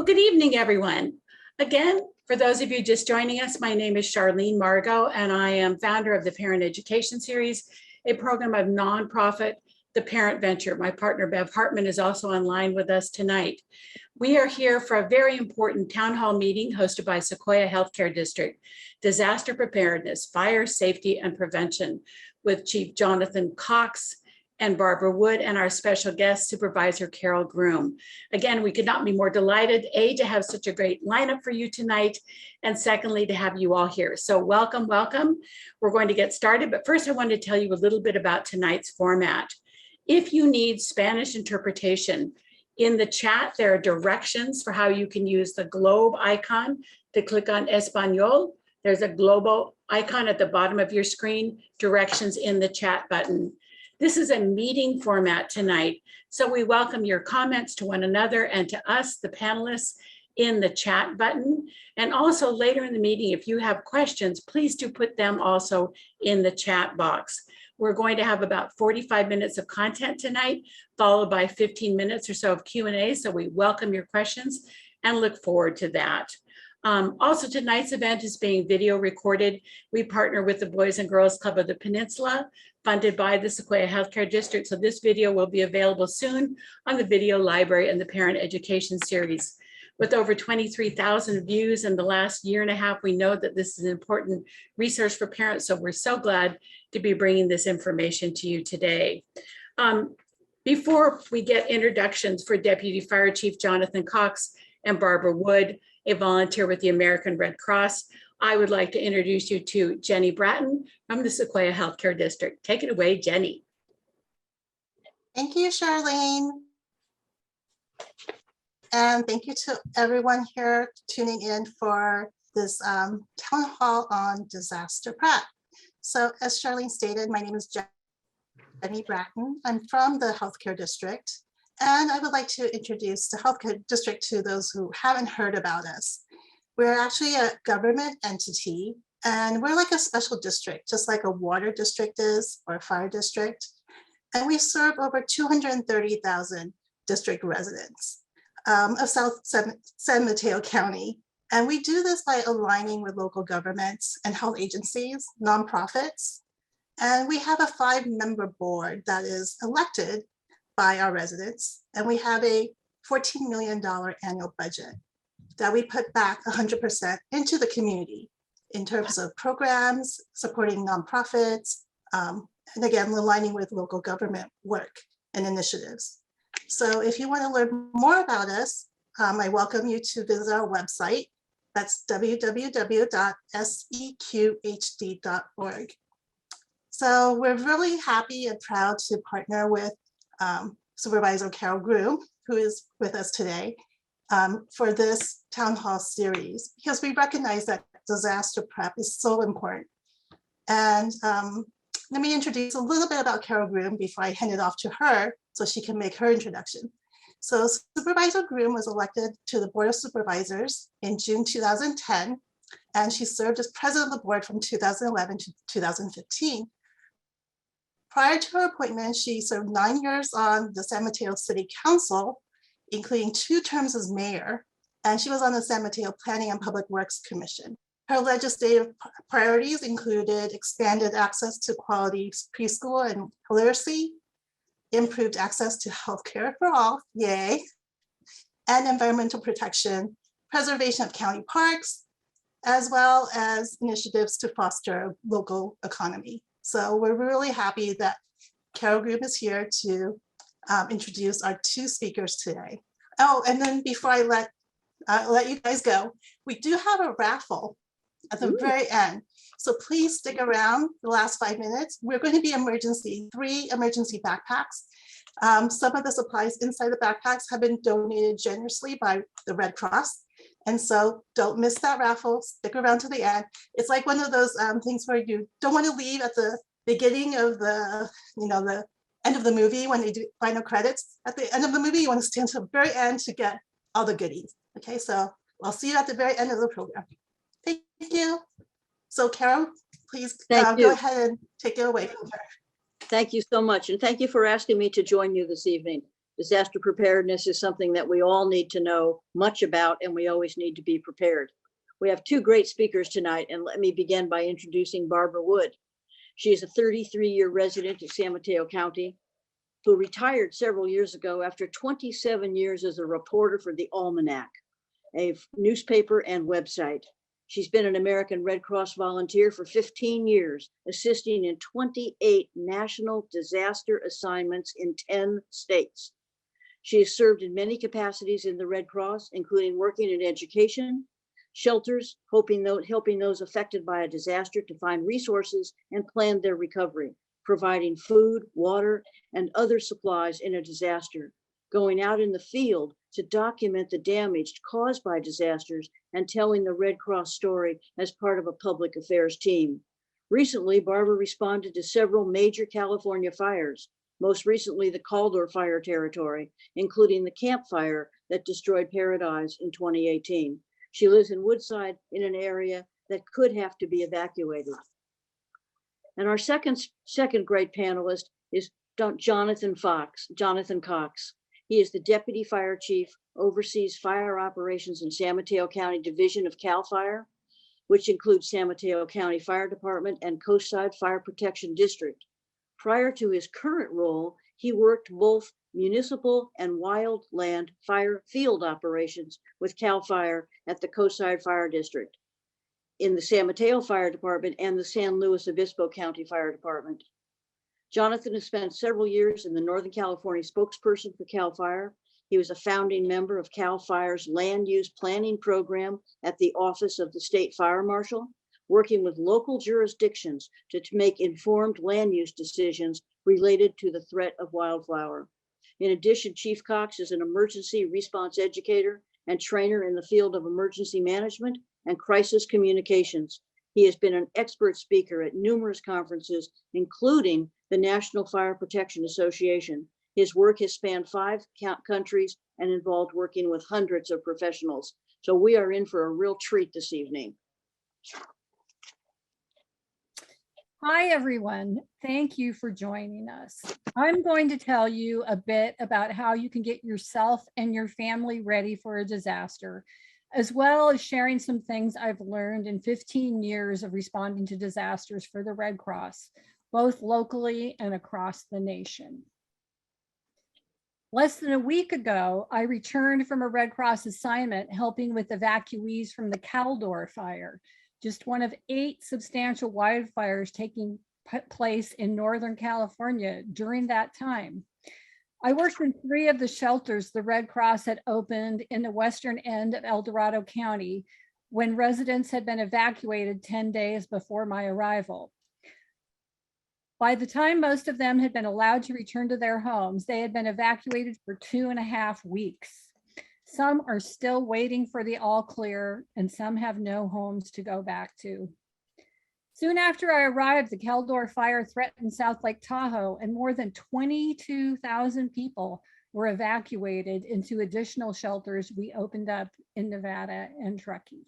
Well, good evening, everyone. Again, for those of you just joining us, my name is Charlene Margot, and I am founder of the Parent Education Series, a program of nonprofit, The Parent Venture. My partner, Bev Hartman, is also online with us tonight. We are here for a very important town hall meeting hosted by Sequoia Healthcare District, Disaster Preparedness, Fire, Safety, and Prevention, with Chief Jonathan Cox and Barbara Wood, and our special guest, Supervisor Carole Groom. Again, we could not be more delighted, A, to have such a great lineup for you tonight, and secondly, to have you all here. So welcome, welcome. We're going to get started, but first I want to tell you a little bit about tonight's format. If you need Spanish interpretation, in the chat, there are directions for how you can use the globe icon to click on Español. There's a global icon at the bottom of your screen, directions in the chat button. This is a meeting format tonight, so we welcome your comments to one another and to us, the panelists, in the chat button. And also later in the meeting, if you have questions, please do put them also in the chat box. We're going to have about 45 minutes of content tonight, followed by 15 minutes or so of Q&A, so we welcome your questions and look forward to that. Also, tonight's event is being video recorded. We partner with the Boys and Girls Club of the Peninsula, funded by the Sequoia Healthcare District. So this video will be available soon on the Video Library and the Parent Education Series. With over 23,000 views in the last year and a half, we know that this is an important resource for parents. So we're so glad to be bringing this information to you today. Before we get introductions for Deputy Fire Chief Jonathan Cox and Barbara Wood, a volunteer with the American Red Cross, I would like to introduce you to Jenny Bratton from the Sequoia Healthcare District. Take it away, Jenny. Thank you, Charlene. And thank you to everyone here tuning in for this town hall on disaster prep. So as Charlene stated, my name is Jenny Bratton. I'm from the Healthcare District. And I would like to introduce the Healthcare District to those who haven't heard about us. We're actually a government entity, and we're like a special district, just like a water district is or a fire district. And we serve over 230,000 district residents of South San Mateo County. And we do this by aligning with local governments and health agencies, nonprofits. And we have a 5-member board that is elected by our residents, and we have a $14 million annual budget that we put back 100% into the community in terms of programs, supporting nonprofits, and again, aligning with local government work and initiatives. So if you want to learn more about us, I welcome you to visit our website. That's www.seqhd.org. So we're really happy and proud to partner with Supervisor Carole Groom, who is with us today, for this town hall series, because we recognize that disaster prep is so important. And let me introduce a little bit about Carole Groom before I hand it off to her so she can make her introduction. So Supervisor Groom was elected to the Board of Supervisors in June 2010, and she served as president of the board from 2011 to 2015. Prior to her appointment, she served 9 years on the San Mateo City Council, including 2 terms as mayor, and she was on the San Mateo Planning and Public Works Commission. Her legislative priorities included expanded access to quality preschool and literacy, improved access to healthcare for all, yay, and environmental protection, preservation of county parks, as well as initiatives to foster a local economy. So we're really happy that Carole Groom is here to introduce our 2 speakers today. Oh, and then before I let you guys go, we do have a raffle at the very end. So please stick around the last 5 minutes. We're going to be 3 emergency backpacks. Some of the supplies inside the backpacks have been donated generously by the Red Cross. And so don't miss that raffle, stick around to the end. It's like one of those things where you don't want to leave at the beginning of the, the end of the movie when they do final credits. At the end of the movie, you want to stand to the very end to get all the goodies. Okay, so I'll see you at the very end of the program. Thank you. So Carole, please go ahead and take it away from her. Thank you so much. And thank you for asking me to join you this evening. Disaster preparedness is something that we all need to know much about, and we always need to be prepared. We have two great speakers tonight, and let me begin by introducing Barbara Wood. She is a 33-year resident of San Mateo County who retired several years ago after 27 years as a reporter for the Almanac, a newspaper and website. She's been an American Red Cross volunteer for 15 years, assisting in 28 national disaster assignments in 10 states. She has served in many capacities in the Red Cross, including working in education, shelters, helping those affected by a disaster to find resources and plan their recovery, providing food, water, and other supplies in a disaster, going out in the field to document the damage caused by disasters and telling the Red Cross story as part of a public affairs team. Recently, Barbara responded to several major California fires, most recently the Caldor Fire Territory, including the Camp Fire that destroyed Paradise in 2018. She lives in Woodside in an area that could have to be evacuated. And our second great panelist is Jonathan Cox. He is the Deputy Fire Chief, oversees fire operations in San Mateo County Division of CAL FIRE, which includes San Mateo County Fire Department and Coastside Fire Protection District. Prior to his current role, he worked both municipal and wildland fire field operations with CAL FIRE at the Coastside Fire District, in the San Mateo Fire Department and the San Luis Obispo County Fire Department. Jonathan has spent several years in the Northern California spokesperson for CAL FIRE. He was a founding member of CAL FIRE's land use planning program at the Office of the State Fire Marshal, working with local jurisdictions to make informed land use decisions related to the threat of wildfire. In addition, Chief Cox is an emergency response educator and trainer in the field of emergency management and crisis communications. He has been an expert speaker at numerous conferences, including the National Fire Protection Association. His work has spanned 5 countries and involved working with hundreds of professionals. So we are in for a real treat this evening. Hi, everyone. Thank you for joining us. I'm going to tell you a bit about how you can get yourself and your family ready for a disaster, as well as sharing some things I've learned in 15 years of responding to disasters for the Red Cross, both locally and across the nation. Less than a week ago, I returned from a Red Cross assignment helping with evacuees from the Caldor fire, just one of 8 substantial wildfires taking place in Northern California during that time. I worked in 3 of the shelters the Red Cross had opened in the western end of El Dorado County when residents had been evacuated 10 days before my arrival. By the time most of them had been allowed to return to their homes, they had been evacuated for 2.5 weeks. Some are still waiting for the all clear, and some have no homes to go back to. Soon after I arrived, the Caldor fire threatened South Lake Tahoe, and more than 22,000 people were evacuated into additional shelters we opened up in Nevada and Truckee.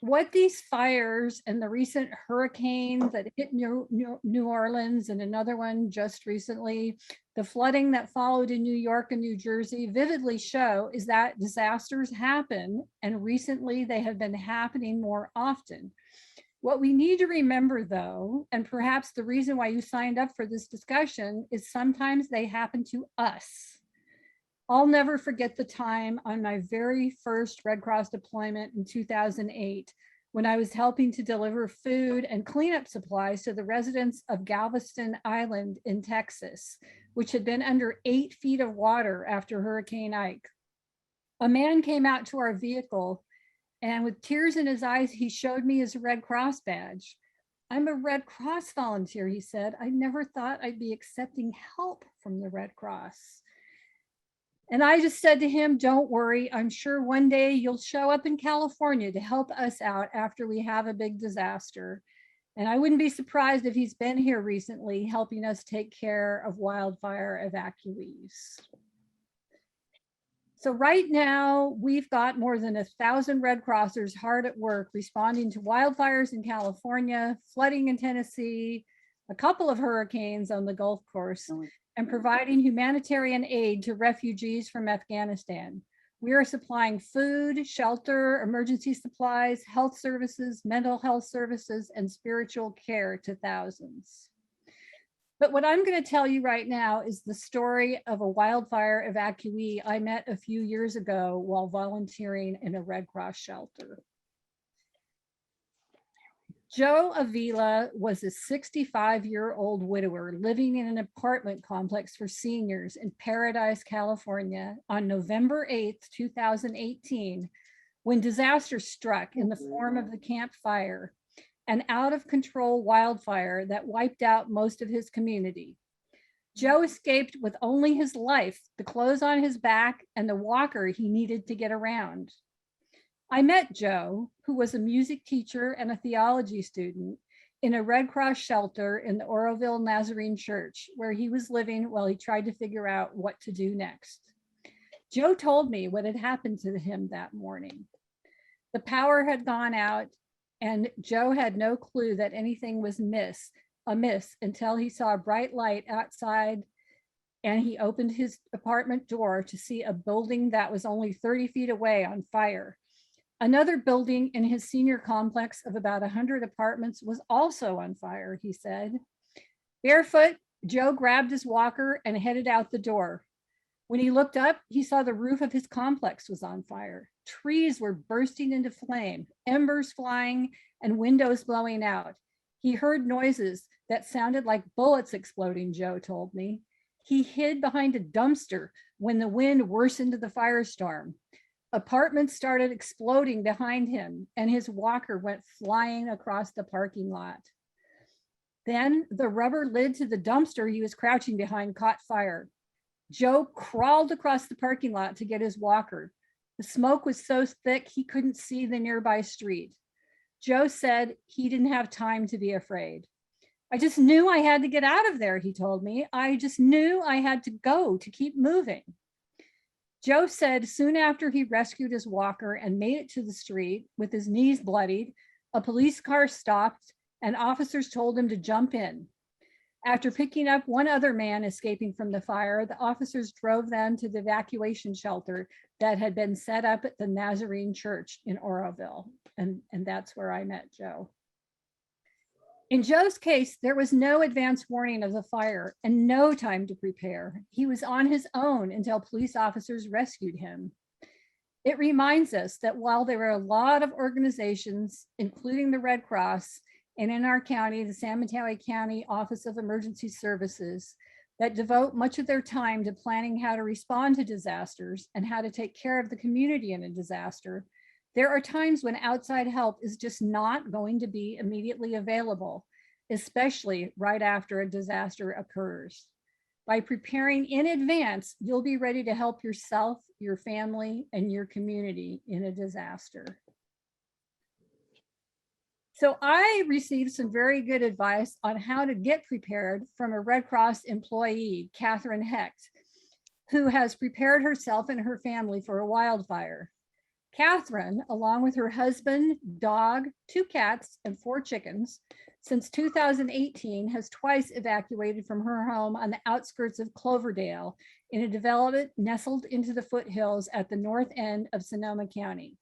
What these fires and the recent hurricanes that hit New Orleans and another one just recently, the flooding that followed in New York and New Jersey vividly show is that disasters happen, and recently they have been happening more often. What we need to remember though, and perhaps the reason why you signed up for this discussion, is sometimes they happen to us. I'll never forget the time on my very first Red Cross deployment in 2008, when I was helping to deliver food and cleanup supplies to the residents of Galveston Island in Texas, which had been under 8 feet of water after Hurricane Ike. A man came out to our vehicle, and with tears in his eyes, he showed me his Red Cross badge. "I'm a Red Cross volunteer," he said. "I never thought I'd be accepting help from the Red Cross." And I just said to him, "Don't worry, I'm sure one day you'll show up in California to help us out after we have a big disaster." And I wouldn't be surprised if he's been here recently helping us take care of wildfire evacuees. So right now, we've got more than 1,000 Red Crossers hard at work responding to wildfires in California, flooding in Tennessee, a couple of hurricanes on the Gulf Coast, and providing humanitarian aid to refugees from Afghanistan. We are supplying food, shelter, emergency supplies, health services, mental health services, and spiritual care to thousands. But what I'm going to tell you right now is the story of a wildfire evacuee I met a few years ago while volunteering in a Red Cross shelter. Joe Avila was a 65-year-old widower living in an apartment complex for seniors in Paradise, California on November 8th, 2018, when disaster struck in the form of the Camp Fire, an out-of-control wildfire that wiped out most of his community. Joe escaped with only his life, the clothes on his back, and the walker he needed to get around. I met Joe, who was a music teacher and a theology student, in a Red Cross shelter in the Oroville Nazarene Church, where he was living while he tried to figure out what to do next. Joe told me what had happened to him that morning. The power had gone out, and Joe had no clue that anything was amiss until he saw a bright light outside, and he opened his apartment door to see a building that was only 30 feet away on fire. Another building in his senior complex of about 100 apartments was also on fire, he said. Barefoot, Joe grabbed his walker and headed out the door. When he looked up, he saw the roof of his complex was on fire. Trees were bursting into flame, embers flying, and windows blowing out. He heard noises that sounded like bullets exploding, Joe told me. He hid behind a dumpster when the wind worsened the firestorm. Apartments started exploding behind him, and his walker went flying across the parking lot. Then the rubber lid to the dumpster he was crouching behind caught fire. Joe crawled across the parking lot to get his walker. The smoke was so thick he couldn't see the nearby street. Joe said he didn't have time to be afraid. I just knew I had to get out of there, he told me. I just knew I had to go to keep moving. Joe said soon after he rescued his walker and made it to the street with his knees bloodied, a police car stopped and officers told him to jump in. After picking up one other man escaping from the fire, the officers drove them to the evacuation shelter that had been set up at the Nazarene Church in Oroville. And that's where I met Joe. In Joe's case, there was no advance warning of the fire and no time to prepare. He was on his own until police officers rescued him. It reminds us that while there are a lot of organizations, including the Red Cross, and in our county, the San Mateo County Office of Emergency Services, that devote much of their time to planning how to respond to disasters and how to take care of the community in a disaster, there are times when outside help is just not going to be immediately available, especially right after a disaster occurs. By preparing in advance, you'll be ready to help yourself, your family, and your community in a disaster. So I received some very good advice on how to get prepared from a Red Cross employee, Catherine Hecht, who has prepared herself and her family for a wildfire. Catherine, along with her husband, dog, 2 cats, and 4 chickens, since 2018 has twice evacuated from her home on the outskirts of Cloverdale in a development nestled into the foothills at the north end of Sonoma County.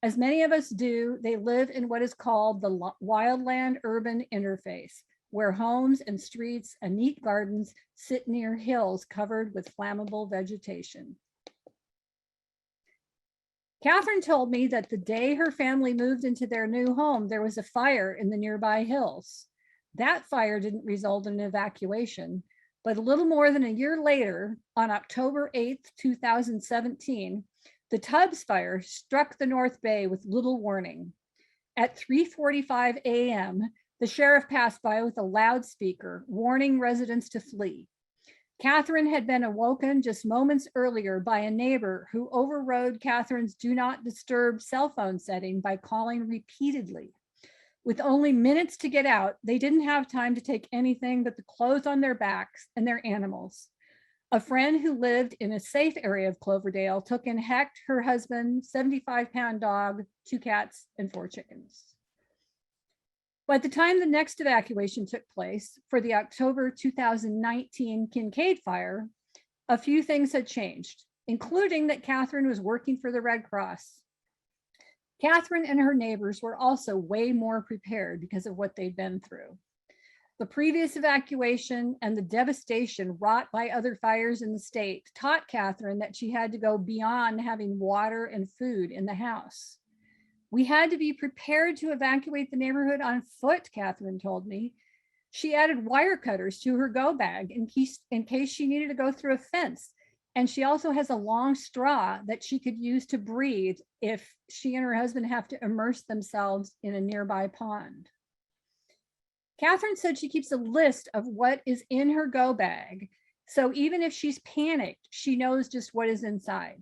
As many of us do, they live in what is called the wildland-urban interface, where homes and streets and neat gardens sit near hills covered with flammable vegetation. Catherine told me that the day her family moved into their new home, there was a fire in the nearby hills. That fire didn't result in an evacuation, but a little more than a year later, on October 8th, 2017, the Tubbs fire struck the North Bay with little warning. At 3:45 a.m., the sheriff passed by with a loudspeaker, warning residents to flee. Catherine had been awoken just moments earlier by a neighbor who overrode Catherine's do not disturb cell phone setting by calling repeatedly. With only minutes to get out, they didn't have time to take anything but the clothes on their backs and their animals. A friend who lived in a safe area of Cloverdale took in Hecht, her husband, 75-pound dog, 2 cats, and 4 chickens. By the time the next evacuation took place for the October 2019 Kincaid fire, a few things had changed, including that Catherine was working for the Red Cross. Catherine and her neighbors were also way more prepared because of what they'd been through. The previous evacuation and the devastation wrought by other fires in the state taught Catherine that she had to go beyond having water and food in the house. We had to be prepared to evacuate the neighborhood on foot, Catherine told me. She added wire cutters to her go bag in case she needed to go through a fence. And she also has a long straw that she could use to breathe if she and her husband have to immerse themselves in a nearby pond. Catherine said she keeps a list of what is in her go bag. So even if she's panicked, she knows just what is inside.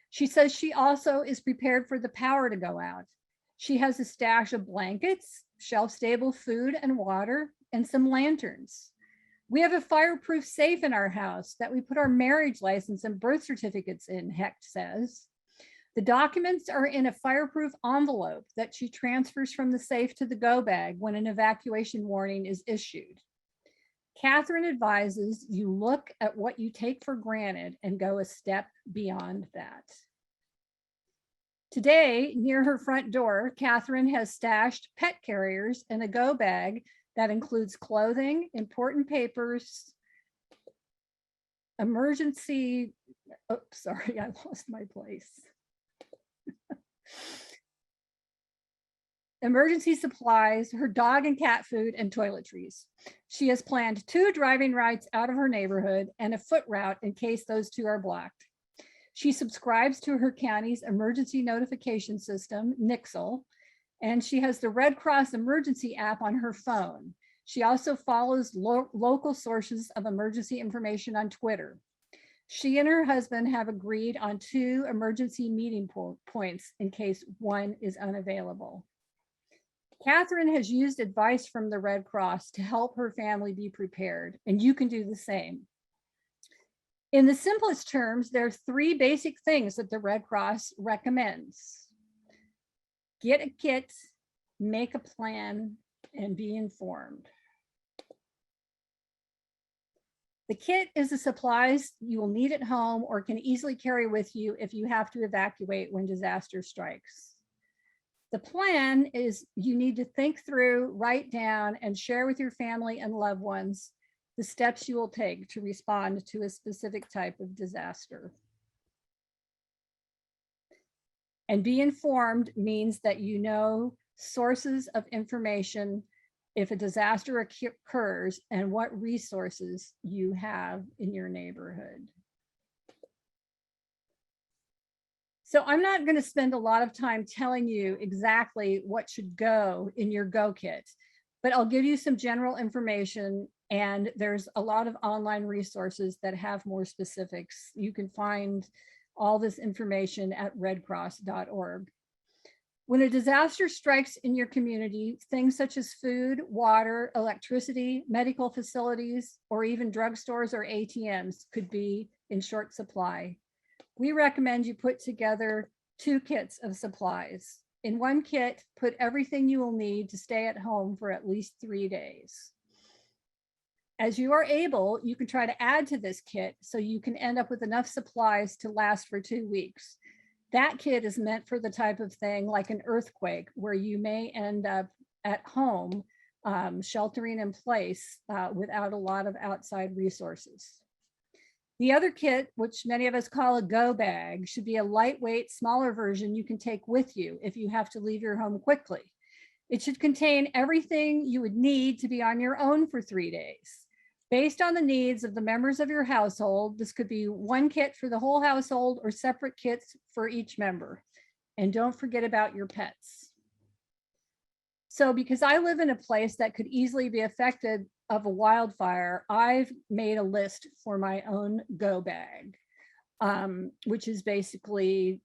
She says she also is prepared for the power to go out. She has a stash of blankets, shelf-stable food and water, and some lanterns. We have a fireproof safe in our house that we put our marriage license and birth certificates in, Hecht says. The documents are in a fireproof envelope that she transfers from the safe to the go bag when an evacuation warning is issued. Catherine advises you look at what you take for granted and go a step beyond that. Today, near her front door, Catherine has stashed pet carriers in a go bag that includes clothing, important papers, emergency, oh, sorry, I lost my place. Emergency supplies, her dog and cat food, and toiletries. She has planned 2 driving rides out of her neighborhood and a foot route in case those 2 are blocked. She subscribes to her county's emergency notification system, Nixle, and she has the Red Cross emergency app on her phone. She also follows local sources of emergency information on Twitter. She and her husband have agreed on 2 emergency meeting points in case one is unavailable. Catherine has used advice from the Red Cross to help her family be prepared, and you can do the same. In the simplest terms, there are 3 basic things that the Red Cross recommends. Get a kit, make a plan, and be informed. The kit is the supplies you will need at home or can easily carry with you if you have to evacuate when disaster strikes. The plan is you need to think through, write down, and share with your family and loved ones the steps you will take to respond to a specific type of disaster. And be informed means that you know sources of information if a disaster occurs and what resources you have in your neighborhood. So I'm not going to spend a lot of time telling you exactly what should go in your go kit, but I'll give you some general information, and there's a lot of online resources that have more specifics. You can find all this information at redcross.org. When a disaster strikes in your community, things such as food, water, electricity, medical facilities, or even drugstores or ATMs could be in short supply. We recommend you put together 2 kits of supplies. In one kit, put everything you will need to stay at home for at least 3 days. As you are able, you can try to add to this kit so you can end up with enough supplies to last for 2 weeks. That kit is meant for the type of thing like an earthquake, where you may end up at home sheltering in place without a lot of outside resources. The other kit, which many of us call a go bag, should be a lightweight, smaller version you can take with you if you have to leave your home quickly. It should contain everything you would need to be on your own for 3 days. Based on the needs of the members of your household, this could be one kit for the whole household or separate kits for each member. And don't forget about your pets. So because I live in a place that could easily be affected of a wildfire, I've made a list for my own go bag, which is basically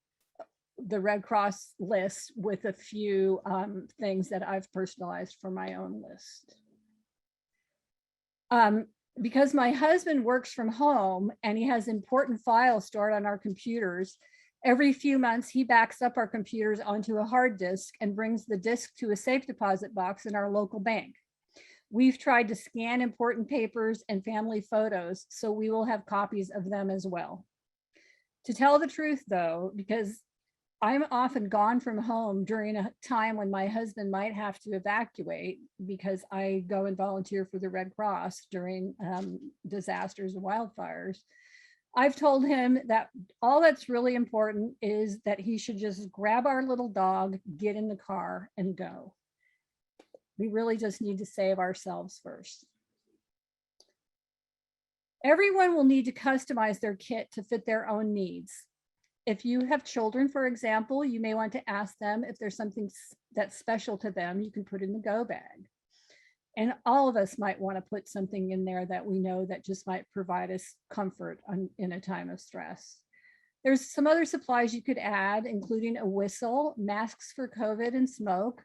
the Red Cross list with a few things that I've personalized for my own list. Because my husband works from home and he has important files stored on our computers, Every few months, he backs up our computers onto a hard disk and brings the disk to a safe deposit box in our local bank. We've tried to scan important papers and family photos, so we will have copies of them as well. To tell the truth, though, because I'm often gone from home during a time when my husband might have to evacuate because I go and volunteer for the Red Cross during disasters and wildfires. I've told him that all that's really important is that he should just grab our little dog, get in the car, and go. We really just need to save ourselves first. Everyone will need to customize their kit to fit their own needs. If you have children, for example, you may want to ask them if there's something that's special to them you can put in the go bag. And all of us might want to put something in there that we know that just might provide us comfort in a time of stress. There's some other supplies you could add, including a whistle, masks for COVID and smoke,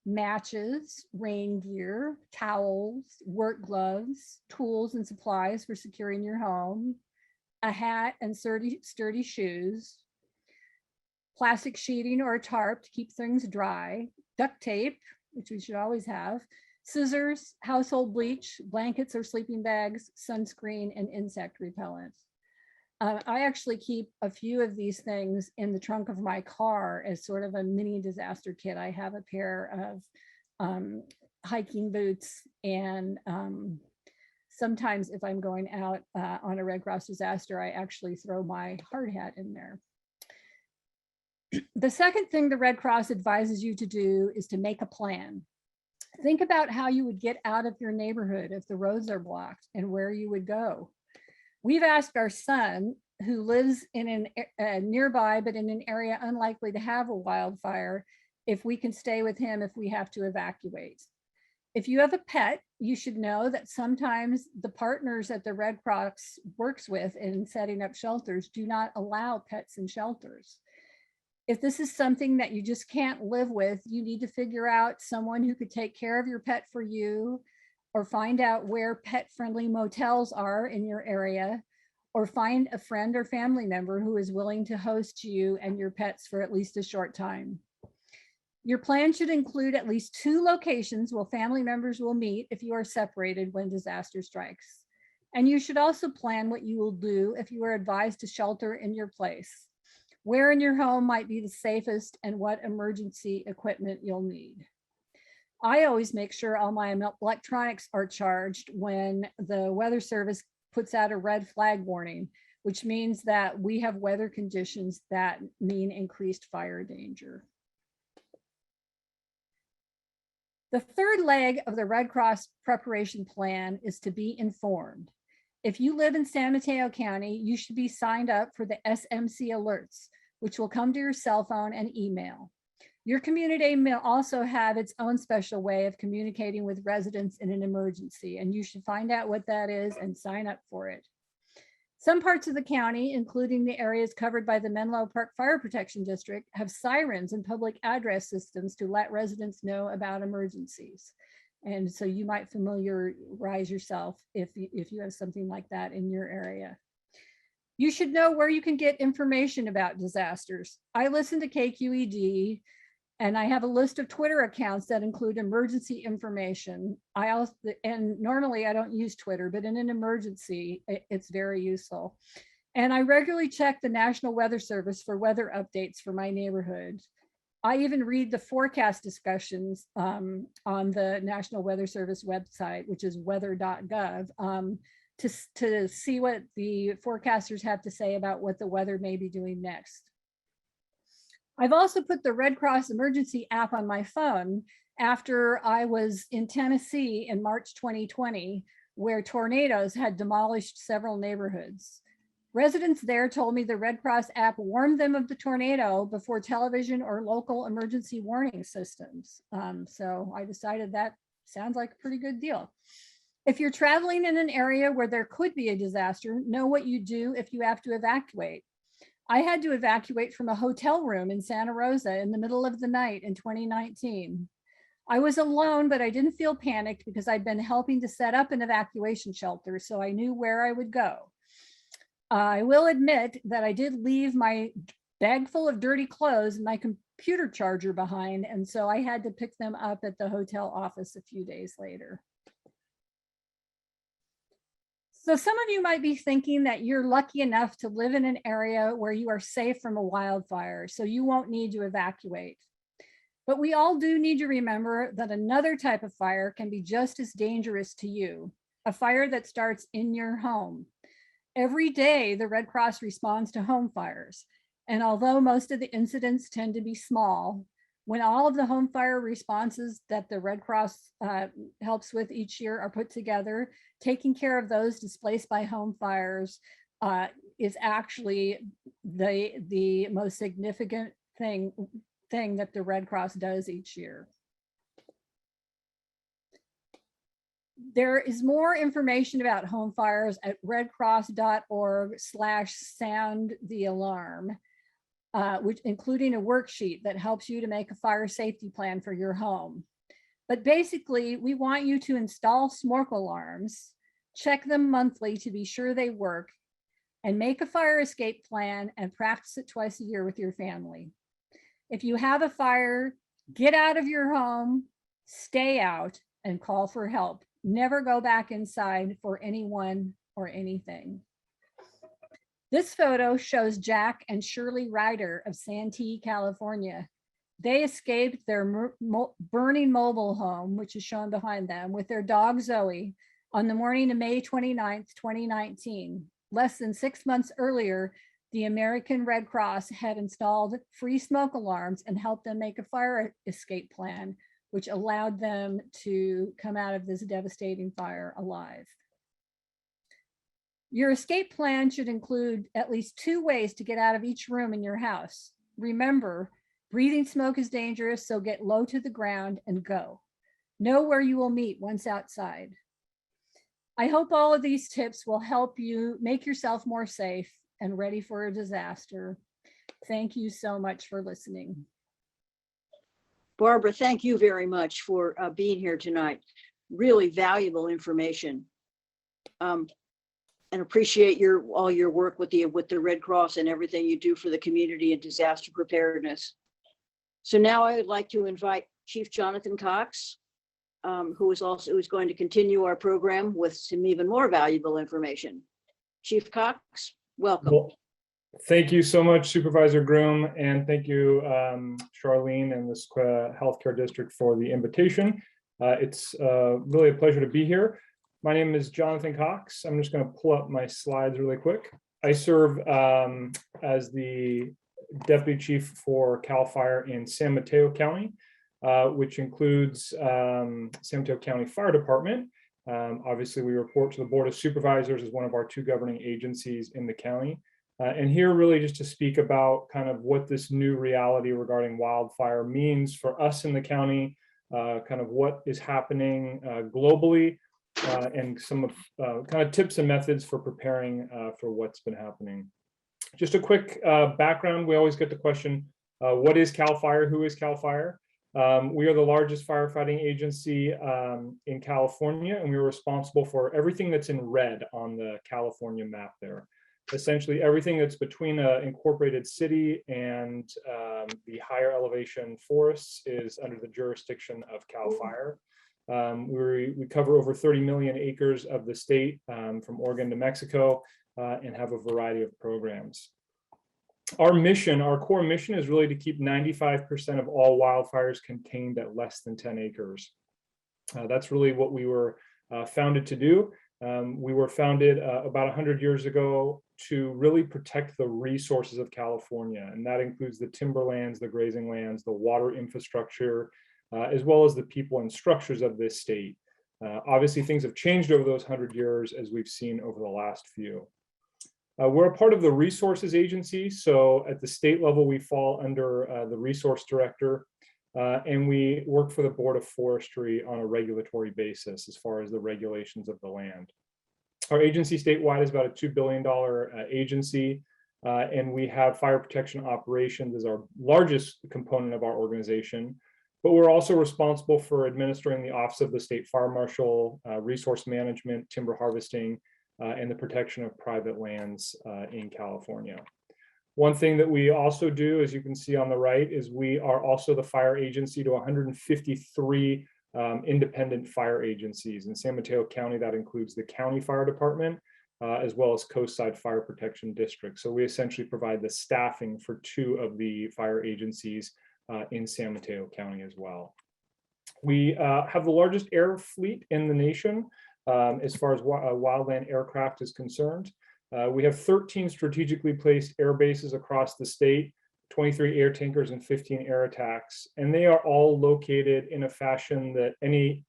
matches, rain gear, towels, work gloves, tools and supplies for securing your home, a hat and sturdy shoes, plastic sheeting or a tarp to keep things dry, duct tape, which we should always have, scissors, household bleach, blankets or sleeping bags, sunscreen, and insect repellent. I actually keep a few of these things in the trunk of my car as sort of a mini disaster kit. I have a pair of hiking boots, and sometimes if I'm going out on a Red Cross disaster, I actually throw my hard hat in there. The second thing the Red Cross advises you to do is to make a plan. Think about how you would get out of your neighborhood if the roads are blocked and where you would go. We've asked our son, who lives in nearby, but in an area unlikely to have a wildfire, if we can stay with him if we have to evacuate. If you have a pet, you should know that sometimes the partners that the Red Cross works with in setting up shelters do not allow pets in shelters. If this is something that you just can't live with, you need to figure out someone who could take care of your pet for you, or find out where pet-friendly motels are in your area, or find a friend or family member who is willing to host you and your pets for at least a short time. Your plan should include at least 2 locations where family members will meet if you are separated when disaster strikes. And you should also plan what you will do if you are advised to shelter in your place. Where in your home might be the safest and what emergency equipment you'll need. I always make sure all my electronics are charged when the Weather Service puts out a red flag warning, which means that we have weather conditions that mean increased fire danger. The third leg of the Red Cross preparation plan is to be informed. If you live in San Mateo County, you should be signed up for the SMC alerts, which will come to your cell phone and email. Your community may also have its own special way of communicating with residents in an emergency, and you should find out what that is and sign up for it. Some parts of the county, including the areas covered by the Menlo Park Fire Protection District, have sirens and public address systems to let residents know about emergencies. And so you might familiarize yourself if you have something like that in your area. You should know where you can get information about disasters. I listen to KQED, and I have a list of Twitter accounts that include emergency information. And normally I don't use Twitter, but in an emergency, it's very useful. And I regularly check the National Weather Service for weather updates for my neighborhood. I even read the forecast discussions on the National Weather Service website, which is weather.gov, to see what the forecasters have to say about what the weather may be doing next. I've also put the Red Cross emergency app on my phone after I was in Tennessee in March 2020, where tornadoes had demolished several neighborhoods. Residents there told me the Red Cross app warned them of the tornado before television or local emergency warning systems. So I decided that sounds like a pretty good deal. If you're traveling in an area where there could be a disaster, know what you do if you have to evacuate. I had to evacuate from a hotel room in Santa Rosa in the middle of the night in 2019. I was alone, but I didn't feel panicked because I'd been helping to set up an evacuation shelter, so I knew where I would go. I will admit that I did leave my bag full of dirty clothes and my computer charger behind. And so I had to pick them up at the hotel office a few days later. So some of you might be thinking that you're lucky enough to live in an area where you are safe from a wildfire, so you won't need to evacuate. But we all do need to remember that another type of fire can be just as dangerous to you, a fire that starts in your home. Every day, the Red Cross responds to home fires. And although most of the incidents tend to be small, when all of the home fire responses that the Red Cross helps with each year are put together, taking care of those displaced by home fires is actually the most significant thing that the Red Cross does each year. There is more information about home fires at redcross.org/sound-the-alarm, which including a worksheet that helps you to make a fire safety plan for your home. But basically, we want you to install smoke alarms, check them monthly to be sure they work, and make a fire escape plan and practice it twice a year with your family. If you have a fire, get out of your home, stay out, and call for help. Never go back inside for anyone or anything. This photo shows Jack and Shirley Ryder of Santee, California. They escaped their burning mobile home, which is shown behind them, with their dog Zoe on the morning of May 29th, 2019. Less than 6 months earlier, the American Red Cross had installed free smoke alarms and helped them make a fire escape plan, which allowed them to come out of this devastating fire alive. Your escape plan should include at least 2 ways to get out of each room in your house. Remember, breathing smoke is dangerous, so get low to the ground and go. Know where you will meet once outside. I hope all of these tips will help you make yourself more safe and ready for a disaster. Thank you so much for listening. Barbara, thank you very much for being here tonight. Really valuable information. And appreciate all your work with the Red Cross and everything you do for the community and disaster preparedness. So now I would like to invite Chief Jonathan Cox, who is going to continue our program with some even more valuable information. Chief Cox, welcome. Well, thank you so much, Supervisor Groom, and thank you, Charlene and the Sequoia Healthcare District for the invitation. It's really a pleasure to be here. My name is Jonathan Cox. I'm just going to pull up my slides really quick. I serve as the Deputy Chief for CAL FIRE in San Mateo County, which includes San Mateo County Fire Department. Obviously, we report to the Board of Supervisors as one of our 2 governing agencies in the county. And here really just to speak about kind of what this new reality regarding wildfire means for us in the county, kind of what is happening globally, and some of kind of tips and methods for preparing for what's been happening. Just a quick background. We always get the question, what is CAL FIRE? Who is CAL FIRE? We are the largest firefighting agency in California, and we are responsible for everything that's in red on the California map there. Essentially everything that's between an incorporated city and the higher elevation forests is under the jurisdiction of CAL FIRE. We cover over 30 million acres of the state from Oregon to Mexico and have a variety of programs. Our mission, our core mission, is really to keep 95% of all wildfires contained at less than 10 acres. That's really what we were founded to do. We were founded about 100 years ago to really protect the resources of California, and that includes the timberlands, the grazing lands, the water infrastructure, as well as the people and structures of this state. Obviously, things have changed over those 100 years, as we've seen over the last few. We're a part of the resources agency, so at the state level, we fall under the resource director, and we work for the Board of Forestry on a regulatory basis as far as the regulations of the land. Our agency statewide is about a $2 billion agency, and we have fire protection operations as our largest component of our organization. But we're also responsible for administering the Office of the State Fire Marshal, resource management, timber harvesting, and the protection of private lands in California. One thing that we also do, as you can see on the right, is we are also the fire agency to 153 independent fire agencies. In San Mateo County, that includes the county fire department, as well as coastside fire protection district. So we essentially provide the staffing for 2 of the fire agencies in San Mateo County as well. We have the largest air fleet in the nation as far as wildland aircraft is concerned. We have 13 strategically placed air bases across the state, 23 air tankers and 15 air attacks, and they are all located in a fashion that in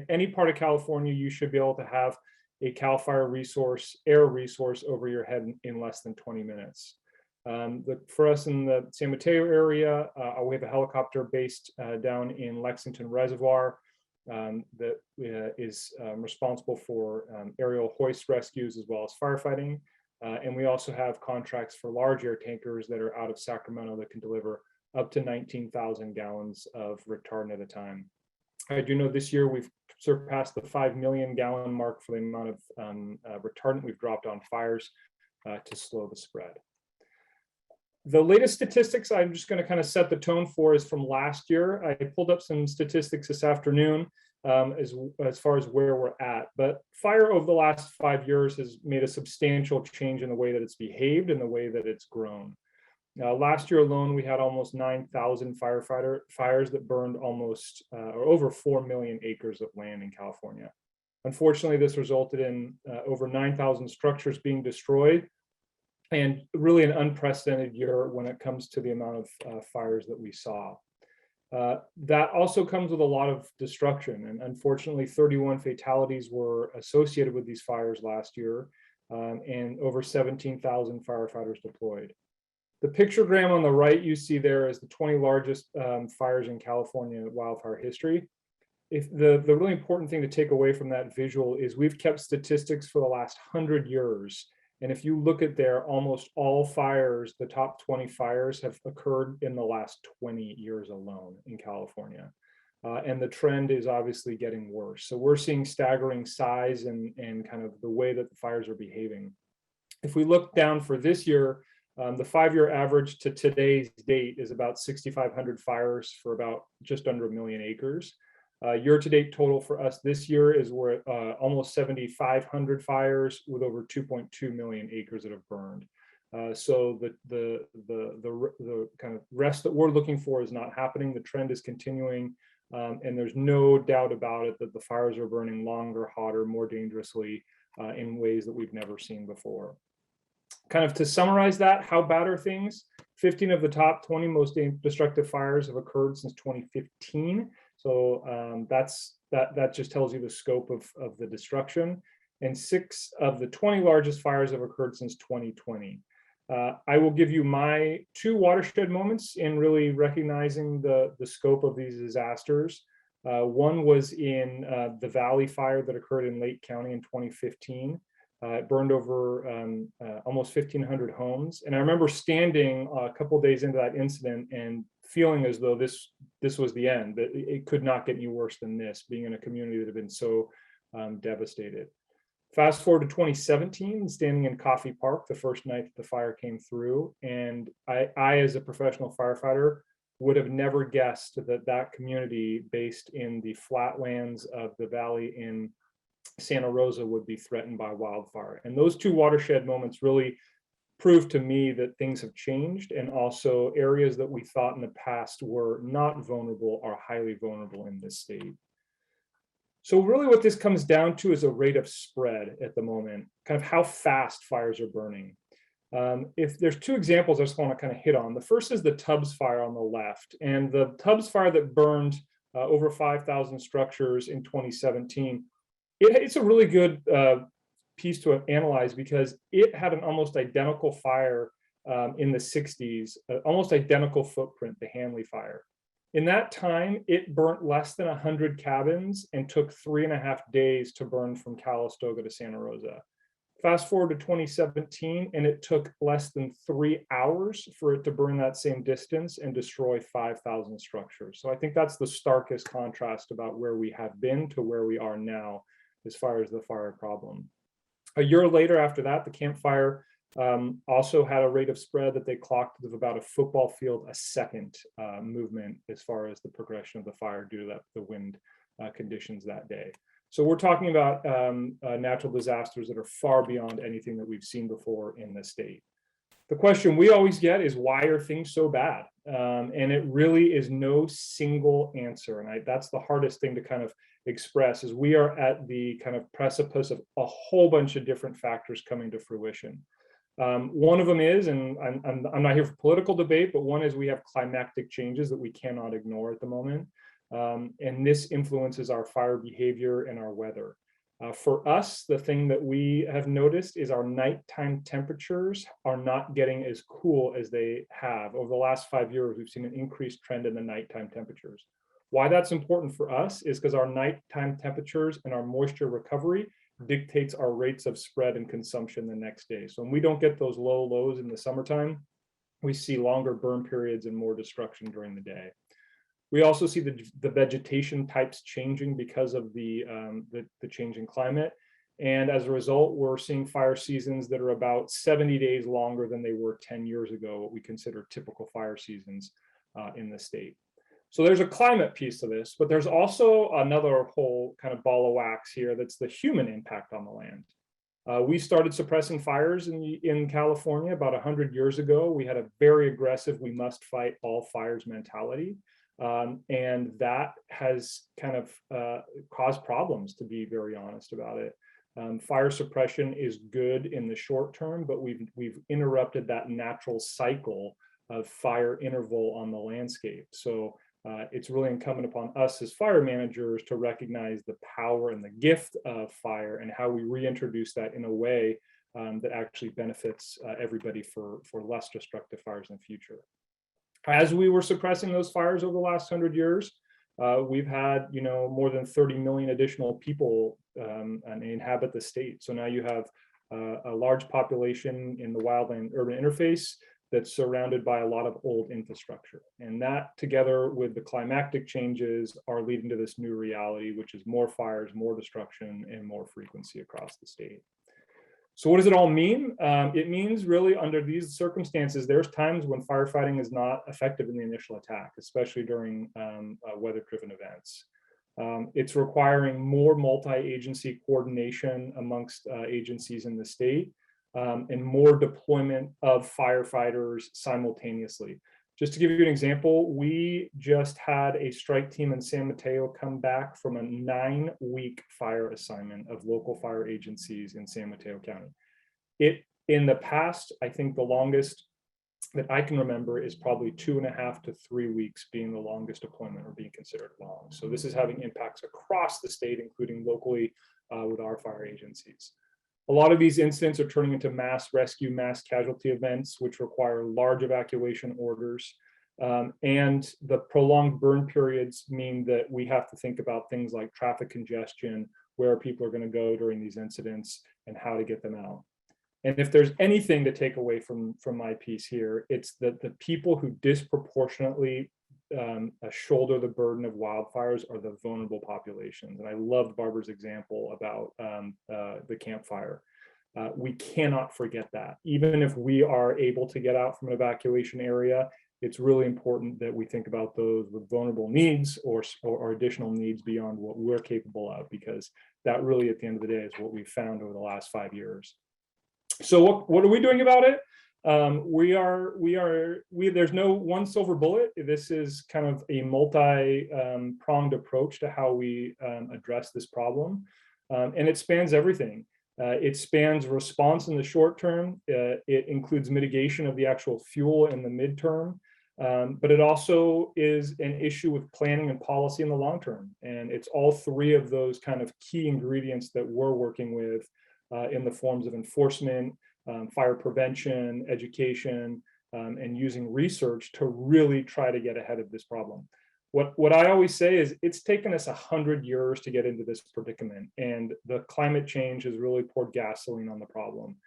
any part of California, you should be able to have a CAL FIRE resource, air resource over your head in less than 20 minutes. For us in the San Mateo area, we have a helicopter based down in Lexington Reservoir that is responsible for aerial hoist rescues as well as firefighting. And we also have contracts for large air tankers that are out of Sacramento that can deliver up to 19,000 gallons of retardant at a time. I do know this year we've surpassed the 5 million gallon mark for the amount of retardant we've dropped on fires to slow the spread. The latest statistics I'm just going to kind of set the tone for is from last year. I pulled up some statistics this afternoon as far as where we're at, but fire over the last 5 years has made a substantial change in the way that it's behaved and the way that it's grown. Last year alone, we had almost 9,000 fires that burned almost or over 4 million acres of land in California. Unfortunately, this resulted in over 9,000 structures being destroyed, and really an unprecedented year when it comes to the amount of fires that we saw. That also comes with a lot of destruction, and unfortunately 31 fatalities were associated with these fires last year, and over 17,000 firefighters deployed. The pictogram on the right you see there is the 20 largest fires in California wildfire history. If the really important thing to take away from that visual is we've kept statistics for the last 100 years. And if you look at there, almost all fires, the top 20 fires have occurred in the last 20 years alone in California. And the trend is obviously getting worse. So we're seeing staggering size and kind of the way that the fires are behaving. If we look down for this year, the 5-year average to today's date is about 6,500 fires for about just under 1 million acres. Year-to-date total for us this year is we're at almost 7,500 fires with over 2.2 million acres that have burned. So the kind of rest that we're looking for is not happening. The trend is continuing, and there's no doubt about it that the fires are burning longer, hotter, more dangerously in ways that we've never seen before. Kind of to summarize that, how bad are things? 15 of the top 20 most destructive fires have occurred since 2015. So that just tells you the scope of the destruction. And 6 of the 20 largest fires have occurred since 2020. I will give you my 2 watershed moments in really recognizing the scope of these disasters. One was in the Valley Fire that occurred in Lake County in 2015. It burned over almost 1,500 homes. And I remember standing a couple of days into that incident and feeling as though this was the end, that it could not get any worse than this, being in a community that had been so devastated. Fast forward to 2017, standing in Coffee Park the first night that the fire came through. And I as a professional firefighter, would have never guessed that that community based in the flatlands of the valley in Santa Rosa would be threatened by wildfire. And those 2 watershed moments really proved to me that things have changed, and also areas that we thought in the past were not vulnerable are highly vulnerable in this state. So really what this comes down to is a rate of spread at the moment, kind of how fast fires are burning. If there's 2 examples I just want to kind of hit on. The first is the Tubbs fire on the left, and the Tubbs fire that burned over 5,000 structures in 2017. It's a really good piece to analyze because it had an almost identical fire in the 60s, almost identical footprint, the Hanley fire. In that time, it burnt less than 100 cabins and took 3.5 days to burn from Calistoga to Santa Rosa. Fast forward to 2017, and it took less than 3 hours for it to burn that same distance and destroy 5,000 structures. So I think that's the starkest contrast about where we have been to where we are now as far as the fire problem. A year later after that, the Camp Fire Also had a rate of spread that they clocked of about a football field a second movement as far as the progression of the fire due to the wind conditions that day. So we're talking about natural disasters that are far beyond anything that we've seen before in the state. The question we always get is, why are things so bad? And it really is no single answer. And that's the hardest thing to kind of express, is we are at the kind of precipice of a whole bunch of different factors coming to fruition. One of them is, and I'm not here for political debate, but one is we have climactic changes that we cannot ignore at the moment. And this influences our fire behavior and our weather. For us, the thing that we have noticed is our nighttime temperatures are not getting as cool as they have. Over the last 5 years, we've seen an increased trend in the nighttime temperatures. Why that's important for us is because our nighttime temperatures and our moisture recovery dictates our rates of spread and consumption the next day. So when we don't get those low lows in the summertime, we see longer burn periods and more destruction during the day. We also see the vegetation types changing because of the changing climate. And as a result, we're seeing fire seasons that are about 70 days longer than they were 10 years ago, what we consider typical fire seasons in the state. So there's a climate piece to this, but there's also another whole kind of ball of wax here that's the human impact on the land. We started suppressing fires in California about 100 years ago. We had a very aggressive, we must fight all fires mentality. And that has kind of caused problems, to be very honest about it. Fire suppression is good in the short term, but we've interrupted that natural cycle of fire interval on the landscape. So it's really incumbent upon us as fire managers to recognize the power and the gift of fire and how we reintroduce that in a way that actually benefits everybody for less destructive fires in the future. As we were suppressing those fires over the last 100 years, we've had, more than 30 million additional people inhabit the state. So now you have a large population in the wildland urban interface that's surrounded by a lot of old infrastructure. And that, together with the climactic changes, are leading to this new reality, which is more fires, more destruction, and more frequency across the state. So what does it all mean? It means really under these circumstances, there's times when firefighting is not effective in the initial attack, especially during weather-driven events. It's requiring more multi-agency coordination amongst agencies in the state and more deployment of firefighters simultaneously. Just to give you an example, we just had a strike team in San Mateo come back from a 9-week fire assignment of local fire agencies in San Mateo County. In the past, I think the longest that I can remember is probably 2.5 to 3 weeks being the longest deployment or being considered long. So this is having impacts across the state, including locally with our fire agencies. A lot of these incidents are turning into mass rescue, mass casualty events, which require large evacuation orders. And the prolonged burn periods mean that we have to think about things like traffic congestion, where people are going to go during these incidents, and how to get them out. And if there's anything to take away from my piece here, it's that the people who disproportionately shoulder the burden of wildfires are the vulnerable populations. And I loved Barbara's example about the campfire. We cannot forget that. Even if we are able to get out from an evacuation area, it's really important that we think about those with vulnerable needs or additional needs beyond what we're capable of, because that really, at the end of the day, is what we've found over the last 5 years. So what are we doing about it? There's no one silver bullet. This is kind of a multi-pronged approach to how we address this problem. And it spans everything. It spans response in the short term. It includes mitigation of the actual fuel in the midterm. But it also is an issue with planning and policy in the long term. And it's all three of those kind of key ingredients that we're working with in the forms of enforcement, fire prevention, education, and using research to really try to get ahead of this problem. What I always say is it's taken us 100 years to get into this predicament, and the climate change has really poured gasoline on the problem.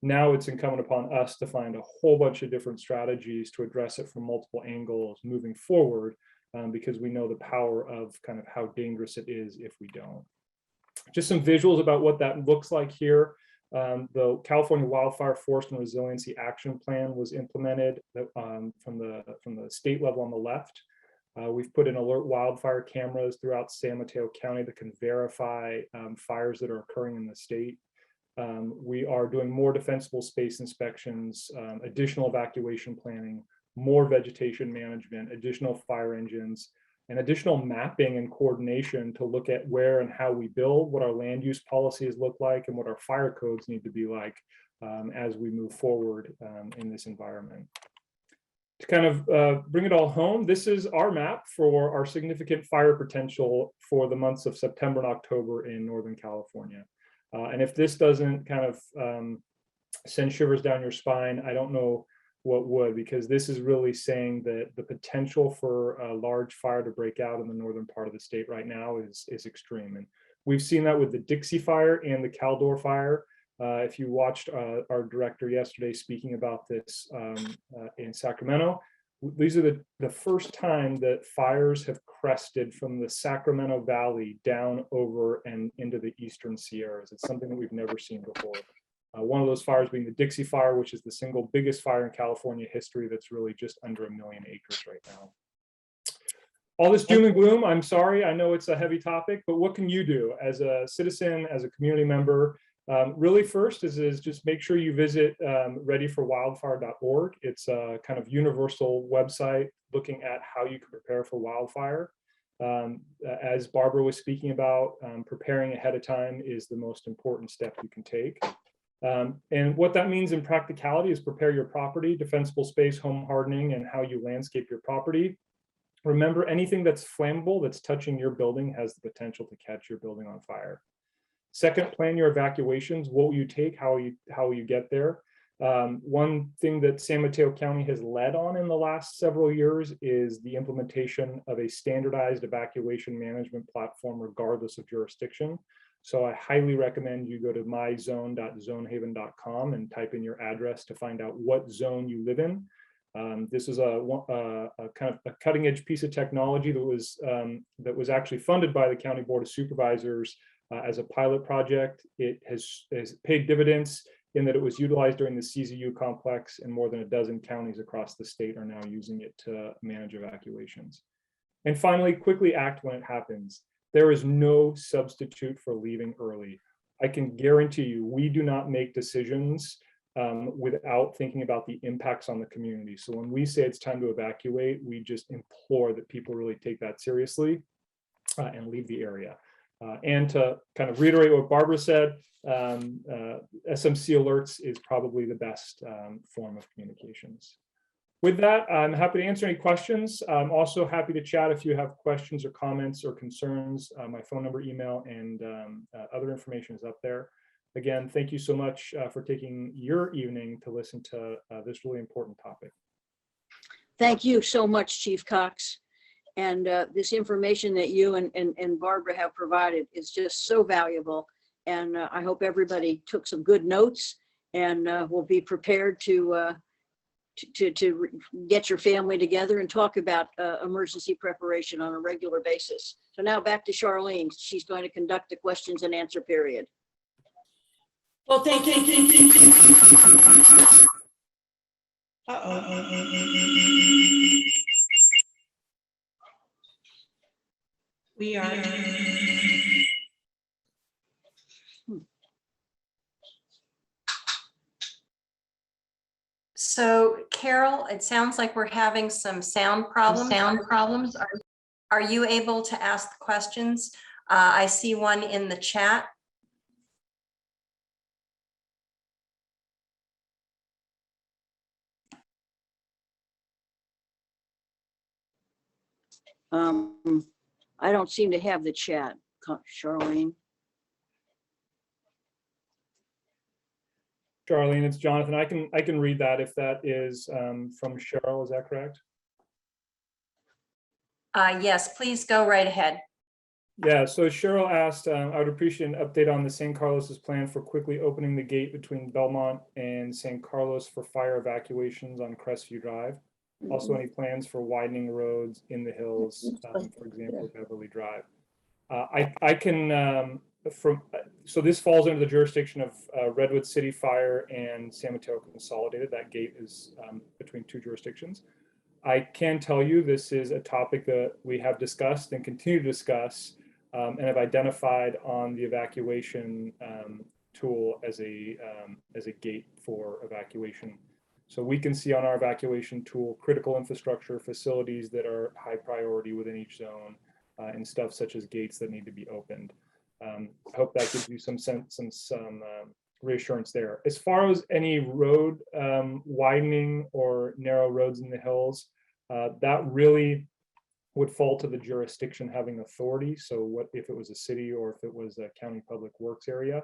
Now it's incumbent upon us to find a whole bunch of different strategies to address it from multiple angles moving forward, because we know the power of kind of how dangerous it is if we don't. Just some visuals about what that looks like here. The California Wildfire Forest and Resiliency Action Plan was implemented from the state level on the left. We've put in alert wildfire cameras throughout San Mateo County that can verify fires that are occurring in the state. We are doing more defensible space inspections, additional evacuation planning, more vegetation management, additional fire engines, and additional mapping and coordination to look at where and how we build, what our land use policies look like, and what our fire codes need to be like as we move forward in this environment. To kind of bring it all home, this is our map for our significant fire potential for the months of September and October in Northern California. And if this doesn't kind of send shivers down your spine, I don't know what would, because this is really saying that the potential for a large fire to break out in the northern part of the state right now is extreme. And we've seen that with the Dixie Fire and the Caldor Fire. If you watched our director yesterday speaking about this in Sacramento, these are the first time that fires have crested from the Sacramento Valley down over and into the eastern Sierras. It's something that we've never seen before. One of those fires being the Dixie Fire, which is the single biggest fire in California history that's really just under 1 million acres right now. All this doom and gloom, I'm sorry, I know it's a heavy topic, but what can you do as a citizen, as a community member? Really first is just make sure you visit readyforwildfire.org. It's a kind of universal website looking at how you can prepare for wildfire. As Barbara was speaking about, preparing ahead of time is the most important step you can take. And what that means in practicality is prepare your property, defensible space, home hardening, and how you landscape your property. Remember, anything that's flammable that's touching your building has the potential to catch your building on fire. Second, plan your evacuations. What will you take? How will you get there? One thing that San Mateo County has led on in the last several years is the implementation of a standardized evacuation management platform regardless of jurisdiction. So I highly recommend you go to myzone.zonehaven.com and type in your address to find out what zone you live in. This is a kind of a cutting edge piece of technology that was actually funded by the County Board of Supervisors as a pilot project. It has paid dividends in that it was utilized during the CZU complex, and more than a dozen counties across the state are now using it to manage evacuations. And finally, quickly act when it happens. There is no substitute for leaving early. I can guarantee you, we do not make decisions without thinking about the impacts on the community. So when we say it's time to evacuate, we just implore that people really take that seriously and leave the area. And to kind of reiterate what Barbara said, SMC alerts is probably the best form of communications. With that, I'm happy to answer any questions. I'm also happy to chat if you have questions or comments or concerns. My phone number, email, and other information is up there. Again, thank you so much for taking your evening to listen to this really important topic. Thank you so much, Chief Cox. And this information that you and Barbara have provided is just so valuable. And I hope everybody took some good notes and will be prepared to get your family together and talk about emergency preparation on a regular basis. So now back to Charlene. She's going to conduct the questions and answer period. Well, thank you. We are. So Carole, it sounds like we're having some sound problems. Are you able to ask the questions? I see one in the chat. I don't seem to have the chat, Charlene. Charlene, it's Jonathan. I can read that if that is from Cheryl. Is that correct? Yes, please go right ahead. Yeah, so Cheryl asked, I would appreciate an update on the San Carlos's plan for quickly opening the gate between Belmont and San Carlos for fire evacuations on Crestview Drive. Also, any plans for widening roads in the hills, for example, Beverly Drive. I can so this falls under the jurisdiction of Redwood City Fire and San Mateo Consolidated. That gate is between two jurisdictions. I can tell you this is a topic that we have discussed and continue to discuss and have identified on the evacuation tool as a gate for evacuation. So we can see on our evacuation tool critical infrastructure facilities that are high priority within each zone and stuff such as gates that need to be opened. I hope that gives you some sense and some reassurance there. As far as any road widening or narrow roads in the hills, that really would fall to the jurisdiction having authority. So what if it was a city or if it was a county public works area?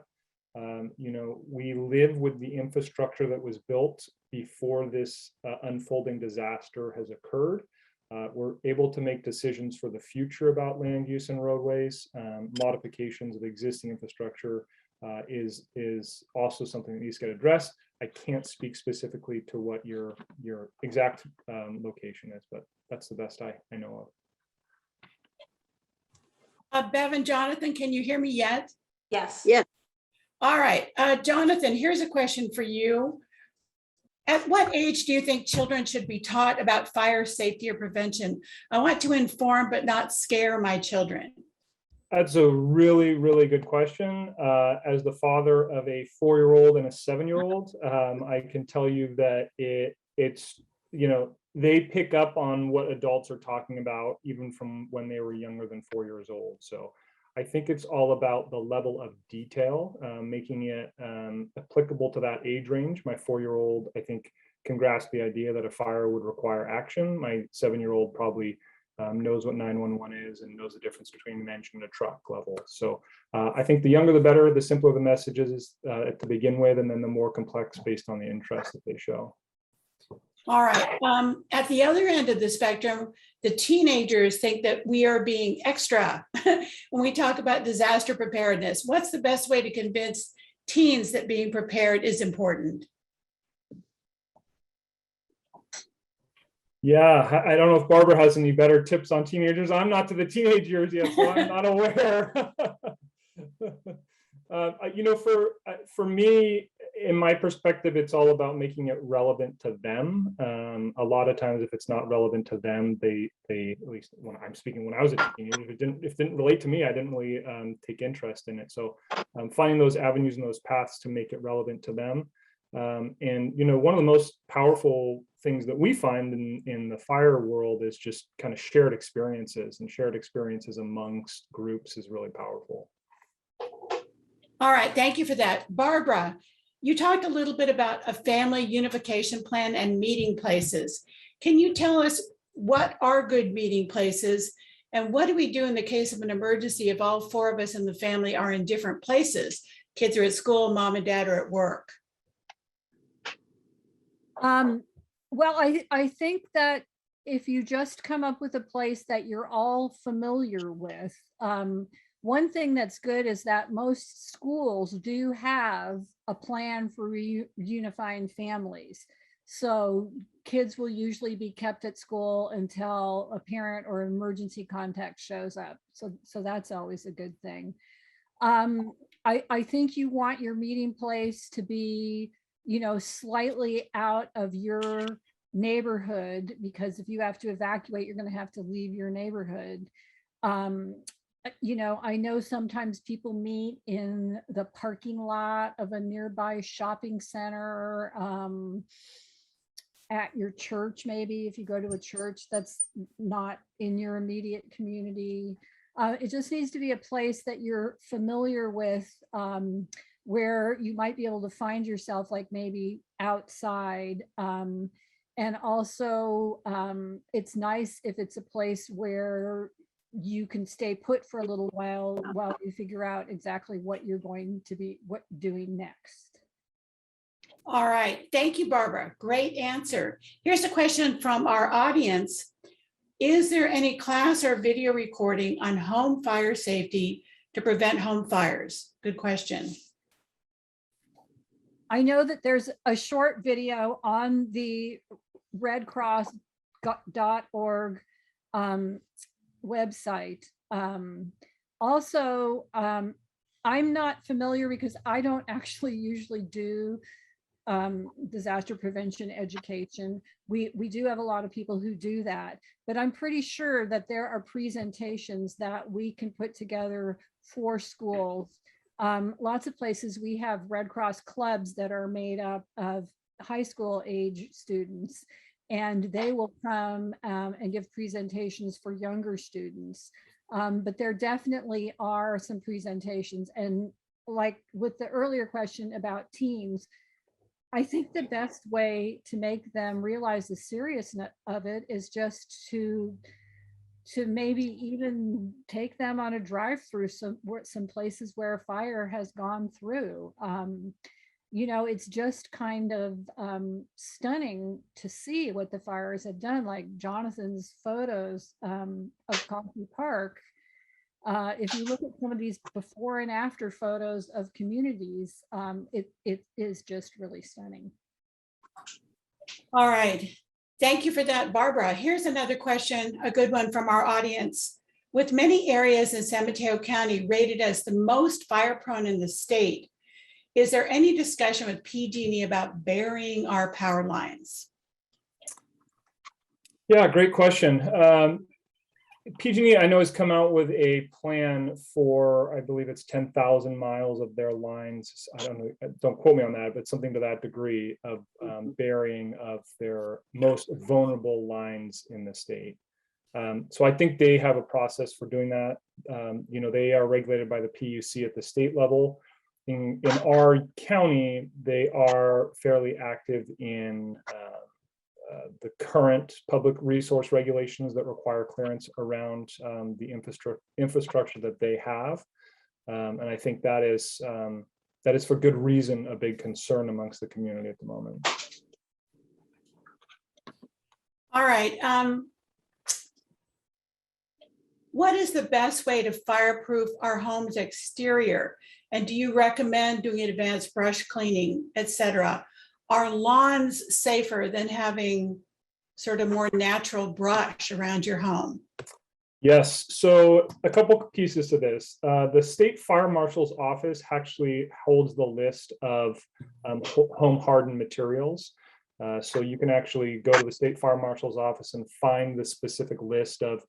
You know, we live with the infrastructure that was built before this unfolding disaster has occurred. We're able to make decisions for the future about land use and roadways. Modifications of existing infrastructure is also something that needs to get addressed. I can't speak specifically to what your exact location is, but that's the best I know of. Bev and Jonathan, can you hear me yet? Yes. Yeah. All right, Jonathan, here's a question for you. At what age do you think children should be taught about fire safety or prevention? I want to inform but not scare my children. That's a really, really good question. As the father of a 4-year-old and a 7-year-old, I can tell you that it's, you know, they pick up on what adults are talking about even from when they were younger than 4 years old. So I think it's all about the level of detail, making it applicable to that age range. My 4-year-old, I think, can grasp the idea that a fire would require action. My 7-year-old probably knows what 911 is and knows the difference between an engine and a truck level. So I think the younger the better, the simpler the messages is to begin with, and then the more complex based on the interest that they show. All right. At the other end of the spectrum, the teenagers think that we are being extra when we talk about disaster preparedness. What's the best way to convince teens that being prepared is important? Yeah, I don't know if Barbara has any better tips on teenagers. I'm not to the teenage years yet, so I'm not aware. You know, for me, in my perspective, it's all about making it relevant to them. A lot of times, if it's not relevant to them, they at least when I'm speaking, when I was a teenager, if it didn't relate to me, I didn't really take interest in it. So finding those avenues and those paths to make it relevant to them. And you know, one of the most powerful things that we find in the fire world is just kind of shared experiences, and shared experiences amongst groups is really powerful. All right, thank you for that. Barbara, you talked a little bit about a family unification plan and meeting places. Can you tell us what are good meeting places, and what do we do in the case of an emergency if all 4 of us in the family are in different places? Kids are at school, mom and dad are at work. Well, I think that if you just come up with a place that you're all familiar with, one thing that's good is that most schools do have a plan for reunifying families. So kids will usually be kept at school until a parent or emergency contact shows up. So that's always a good thing. I think you want your meeting place to be, you know, slightly out of your neighborhood, because if you have to evacuate, you're going to have to leave your neighborhood. You know, I know sometimes people meet in the parking lot of a nearby shopping center, at your church, maybe if you go to a church that's not in your immediate community. It just needs to be a place that you're familiar with, where you might be able to find yourself, like maybe outside. And also, it's nice if it's a place where you can stay put for a little while you figure out exactly what you're going to be doing next. All right, thank you, Barbara. Great answer. Here's a question from our audience. Is there any class or video recording on home fire safety to prevent home fires? Good question. I know that there's a short video on the redcross.org website. Also, I'm not familiar because I don't actually usually do disaster prevention education. We do have a lot of people who do that, but I'm pretty sure that there are presentations that we can put together for schools. Lots of places we have Red Cross clubs that are made up of high school age students, and they will come and give presentations for younger students. But there definitely are some presentations, and like with the earlier question about teams, I think the best way to make them realize the seriousness of it is just to maybe even take them on a drive through some places where a fire has gone through. You know, it's just kind of stunning to see what the fires have done, like Jonathan's photos of Coffee Park. If you look at some of these before and after photos of communities, it is just really stunning. All right. Thank you for that, Barbara. Here's another question, a good one from our audience. With many areas in San Mateo County rated as the most fire prone in the state, is there any discussion with PG&E about burying our power lines? Yeah, great question. PG&E, I know, has come out with a plan for, I believe it's 10,000 miles of their lines. I don't know, don't quote me on that, but something to that degree of burying of their most vulnerable lines in the state. So I think they have a process for doing that. You know, they are regulated by the PUC at the state level. In our county, they are fairly active in the current public resource regulations that require clearance around the infrastructure that they have. And I think that is for good reason a big concern amongst the community at the moment. All right. What is the best way to fireproof our home's exterior? And do you recommend doing advanced brush cleaning, etc.? Are lawns safer than having sort of more natural brush around your home? Yes, so a couple pieces to this. The state fire marshal's office actually holds the list of home hardened materials. So you can actually go to the state fire marshal's office and find the specific list of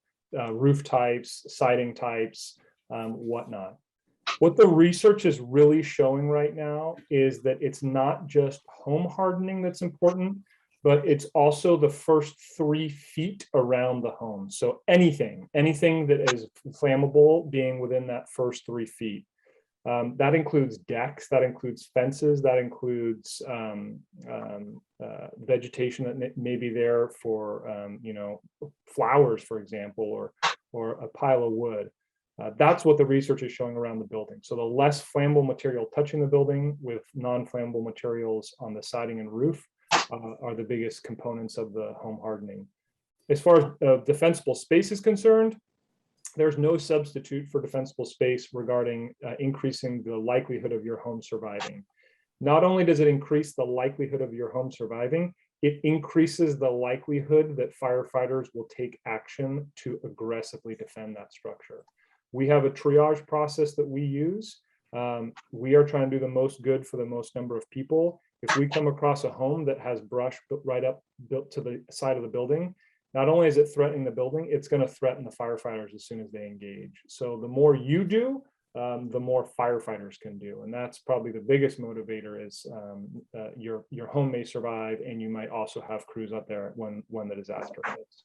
roof types, siding types, whatnot. What the research is really showing right now is that it's not just home hardening that's important, but it's also the first 3 feet around the home. So anything that is flammable being within that first 3 feet. That includes decks, that includes fences, that includes vegetation that may be there for, you know, flowers, for example, or a pile of wood. That's what the research is showing around the building. So the less flammable material touching the building with non-flammable materials on the siding and roof are the biggest components of the home hardening. As far as defensible space is concerned, there's no substitute for defensible space regarding increasing the likelihood of your home surviving. Not only does it increase the likelihood of your home surviving, it increases the likelihood that firefighters will take action to aggressively defend that structure. We have a triage process that we use. We are trying to do the most good for the most number of people. If we come across a home that has brush built to the side of the building, not only is it threatening the building, it's going to threaten the firefighters as soon as they engage. So the more you do, the more firefighters can do. And that's probably the biggest motivator is your home may survive, and you might also have crews up there when the disaster hits.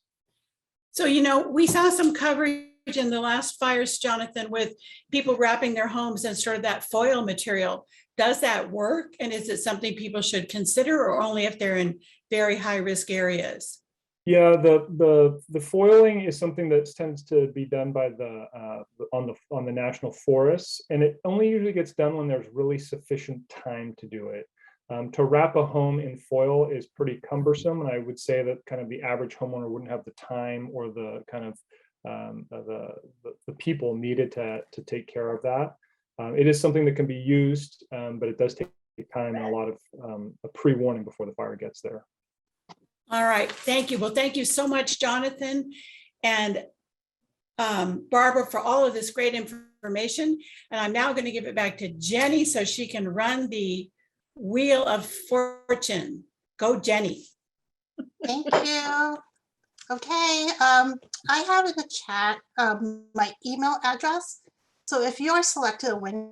So, you know, we saw some coverage in the last fires, Jonathan, with people wrapping their homes in sort of that foil material. Does that work? And is it something people should consider, or only if they're in very high risk areas? Yeah, the foiling is something that tends to be done by on the national forests, and it only usually gets done when there's really sufficient time to do it. To wrap a home in foil is pretty cumbersome, and I would say that kind of the average homeowner wouldn't have the time or the kind of the people needed to take care of that. It is something that can be used, but it does take time and a lot of a pre-warning before the fire gets there. All right, thank you. Well, thank you so much, Jonathan. And Barbara for all of this great information. And I'm now going to give it back to Jenny so she can run the Wheel of Fortune. Go, Jenny. Thank you. Okay, I have in the chat my email address. So if you are selected a winner,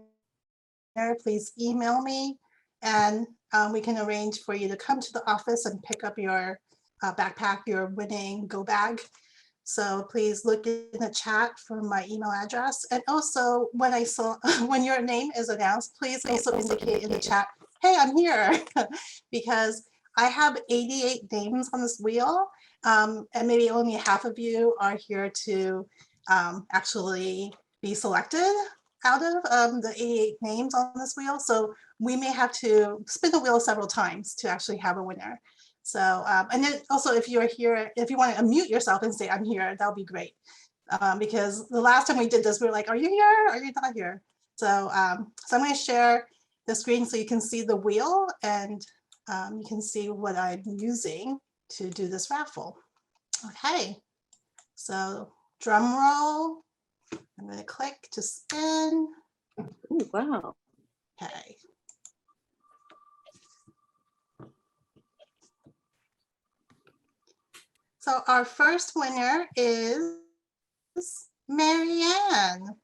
please email me and we can arrange for you to come to the office and pick up your backpack, your winning go bag. So please look in the chat for my email address. And also when when your name is announced, please also indicate in the chat, hey, I'm here, because I have 88 names on this wheel. And maybe only half of you are here to actually be selected out of the 88 names on this wheel. So we may have to spin the wheel several times to actually have a winner. So, and then also if you're here, if you want to unmute yourself and say, I'm here, that'll be great. Because the last time we did this, we were like, are you here? Are you not here? So, so I'm going to share the screen so you can see the wheel and you can see what I'm using to do this raffle. Okay, so drum roll. I'm going to click to spin. Ooh, wow. Okay. So our first winner is Marianne.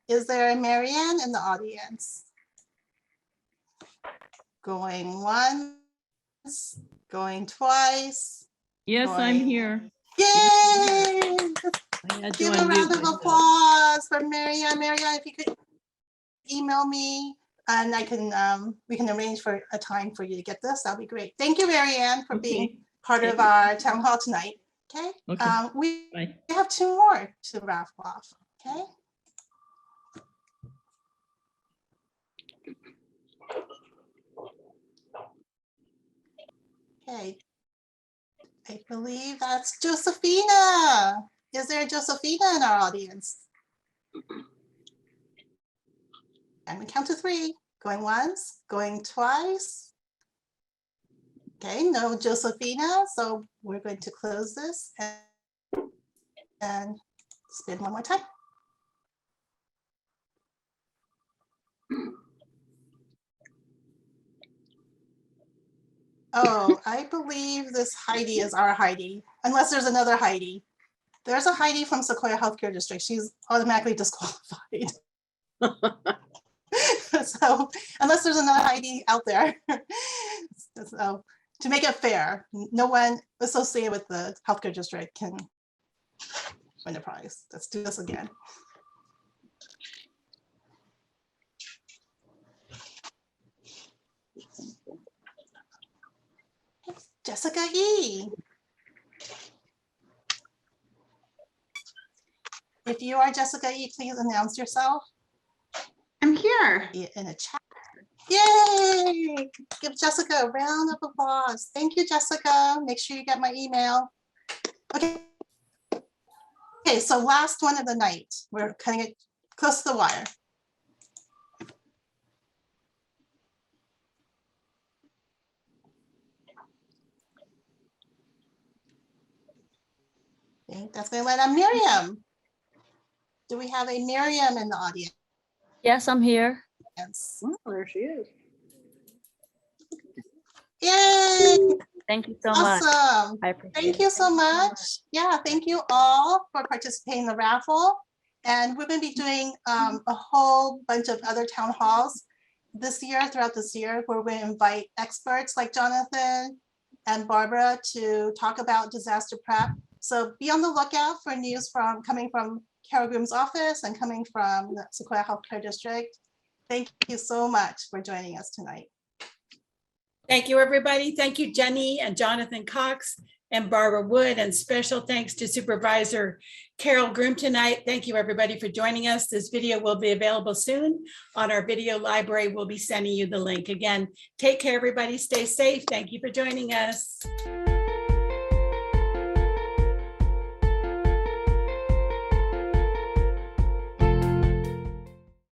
Is there a Marianne in the audience? Going once, going twice. Yes, I'm here. Yay! I had to Give a unmute round of myself. applause for Marianne. Marianne, if you could email me and I can we can arrange for a time for you to get this. That'll be great. Thank you, Marianne, for being Okay. part of our town hall tonight. Okay. Okay. We Bye. have 2 more to raffle off. Okay. Okay. I believe that's Josephina. Is there a Josephina in our audience? And we count to 3. Going once, going twice. Okay, no Josephina. So we're going to close this and spin one more time. Oh, I believe this Heidi is our Heidi, unless there's another Heidi. There's a Heidi from Sequoia Healthcare District. She's automatically disqualified. So unless there's another Heidi out there. So to make it fair, no one associated with the healthcare district can win a prize. Let's do this again. Jessica E. If you are Jessica E, please announce yourself. I'm here. In a chat. Yay! Give Jessica a round of applause. Thank you, Jessica. Make sure you get my email. Okay. Okay, so last one of the night. We're cutting it close to the wire. I think that's going to let on Miriam. Do we have a Miriam in the audience? Yes, I'm here. Oh, there she is. Yay! Thank you so much. Awesome. I appreciate Thank it. you so much. Yeah, thank you all for participating in the raffle. And we're going to be doing a whole bunch of other town halls this year, throughout this year, where we invite experts like Jonathan and Barbara to talk about disaster prep. So be on the lookout for news coming from Carole Groom's office and coming from the Sequoia Healthcare District. Thank you so much for joining us tonight. Thank you, everybody. Thank you, Jenny and Jonathan Cox and Barbara Wood, and special thanks to Supervisor Carole Groom tonight. Thank you, everybody, for joining us. This video will be available soon on our video library. We'll be sending you the link. Again, take care, everybody. Stay safe. Thank you for joining us.